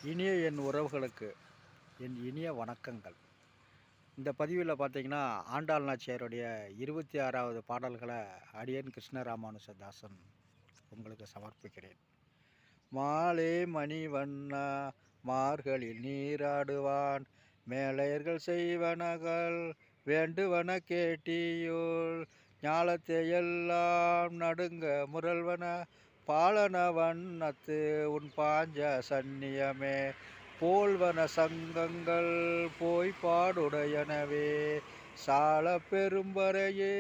இனிய என் உறவுகளுக்கு என் இனிய வணக்கங்கள். இந்த பதிவில் பார்த்தீங்கன்னா, ஆண்டாள் நாச்சியாருடைய 26வது பாடல்கள அடியேன் கிருஷ்ணராமானுஜதாசன் உங்களுக்கு சமர்ப்பிக்கிறேன். மாலே மணிவண்ணா மார்கழில் நீராடுவான், மேலையர்கள் செய்வனகள் வேண்டுவன கேட்டியுள், ஞாலத்தை எல்லாம் நடுங்க முரல்வன பாலன வண்ணத்து உன் பாஞ்ச சந்நியமே, போல்வன சங்கங்கள் போய் பாடுடையனவே, சால பெரும்பறையே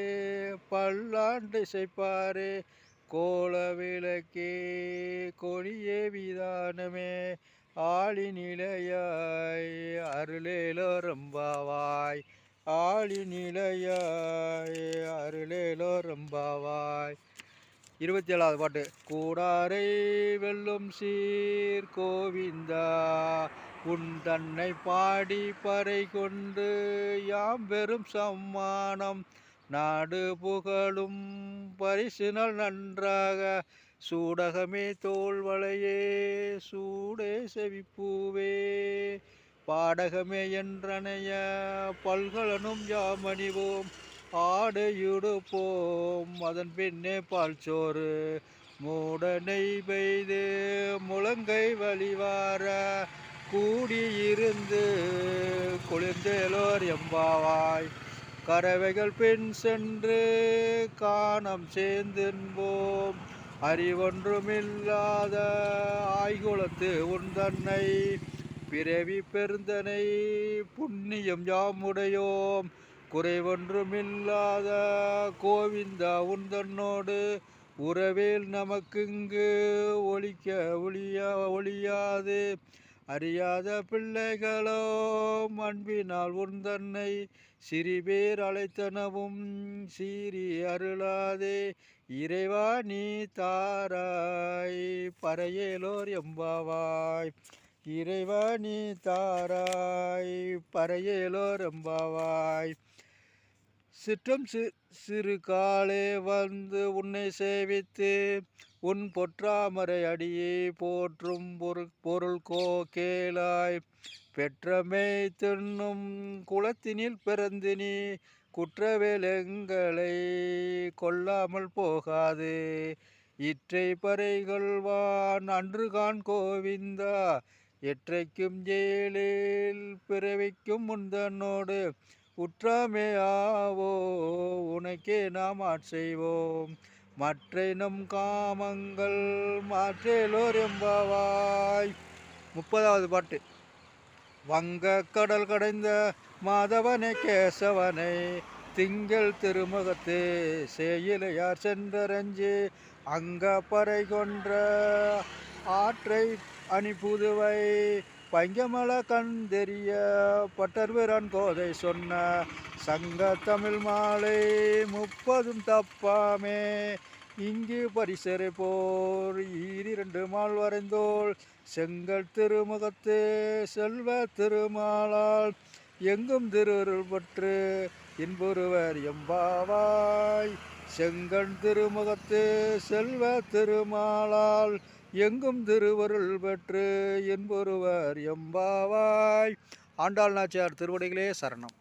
பல்லாண்டு இசைப்பாரே, கோல விளக்கே கொடியே விதானமே, ஆழி நிலையாய் அருளேலோரம்பாவாய், ஆழி நிலையாய் அருளேலோரம்பாவாய். 27வது பாட்டு. கூடாரை வெல்லும் சீர் கோவிந்தா, உன் தன்னை பாடி பறை கொண்டு யாம் பெரும் சம்மானம், நாடு புகழும் பரிசுனால் நன்றாக, சூடகமே தோல்வளையே சூடே செவிப்பூவே, பாடகமே என்றனைய பல்கலனும் யாமணிவோம், ஆடையுடுப்போம் அதன் பின்னே பால் சோறு, மூடனை பெய்து முழங்கை வழிவார, கூடியிருந்து குளிர்ந்தேலோர் எம்பாவாய், கறவைகள் பின் சென்று காணம் சேர்ந்தின்போம், அறிவொன்றுமில்லாத ஆய்குலத்து உன் தன்னை, பிறவி பெருந்தனை புண்ணியம் யாமுடையோம், குறைவொன்றுமில்லாத கோவிந்தா உன் தன்னோடு, உறவேல் நமக்குங்கு ஒழிக்க ஒழியாது, அறியாத பிள்ளைகளோ அன்பினால் உன் தன்னை, சிறிபேர் அழைத்தனவும் சீறி அருளாதே, இறைவா நீ தாராய் பறையேலோர் எம்பாவாய், இறைவா நீ தாராய் பறையேலோர் எம்பாவாய். சிற்றம் சிறு காலே வந்து உன்னை சேவித்து, உன் பொற்றாமரை அடியே போற்றும் பொருள் கேளாய், பெற்றமை தின்னும் குலத்தினில் பிறந்து நீ, குற்றவேலங்களை கொல்லாமல் போகாது, இற்றை பறைகொள்வான் அன்றுகான் கோவிந்தா, எற்றைக்கும் ஜேலில் பிறவிக்கும் முந்தன்னோடு, உற்றாமே ஆவோ உனக்கே நாம் ஆட்செய்வோம், மற்றை நம் காமங்கள் மாற்றேலோர் எம்பாவாய். 30வது பாட்டு. வங்க கடல் கடைந்த மாதவனை கேசவனை, திங்கள் திருமுகத்து சேயிலையார் சென்றரஞ்சு, அங்க பறை கொன்ற ஆற்றை அணி புதுவை, பங்கமல கண் தெரிய பட்டர்விரான் கோதை சொன்ன, சங்க தமிழ் மாலை 30ம் தப்பாமே, இங்கு பரிசரை போர் 2 மால் வரைந்தோள், செங்கல் திருமுகத்து செல்வ திருமாலால், எங்கும் திருருள் பற்று இன்புறுவர் எம்பாவாய், செங்கல் திருமுகத்து செல்வ திருமாலால், எங்கும் திருவருள் பெற்று என்பொருவர் எம்பாவாய். ஆண்டாள் நாச்சியார் திருவடிகளே சரணம்.